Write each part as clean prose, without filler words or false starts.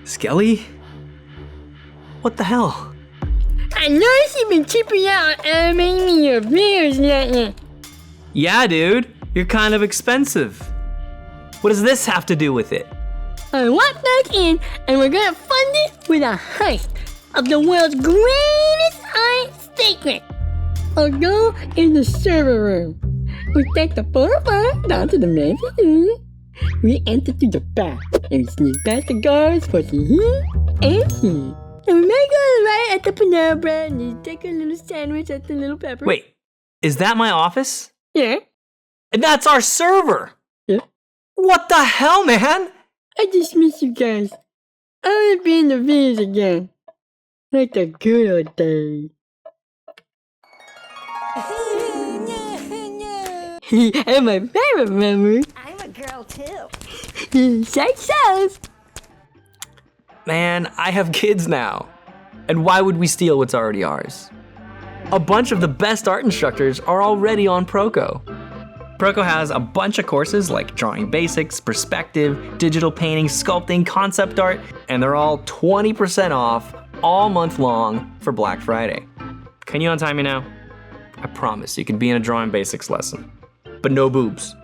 Skelly? What the hell? I noticed you've been tripping out on animating your videos lately. Yeah, dude. You're kind of expensive. What does this have to do with it? I walked back in and we're gonna fund it with a heist of the world's greatest art secret. I'll go in the server room. We take the 405 down to the main facility. We enter through the back and we sneak past the guards for some heat and tea. And we may go right at the Panera Bread and you take a little sandwich at the Little Pepper. Wait, is that my office? Yeah. And that's our server! Yeah. What the hell, man? I just miss you guys. I wanna be in the videos again. Like the good old days. And my favorite memory. I'm a girl too. Sex sells. Man, I have kids now. And why would we steal what's already ours? A bunch of the best art instructors are already on Proko. Proko has a bunch of courses like drawing basics, perspective, digital painting, sculpting, concept art, and they're all 20% off all month long for Black Friday. Can you untie me now? I promise you can be in a drawing basics lesson, but no boobs.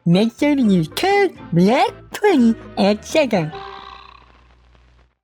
Make sure to use code BLACK20 at checkout.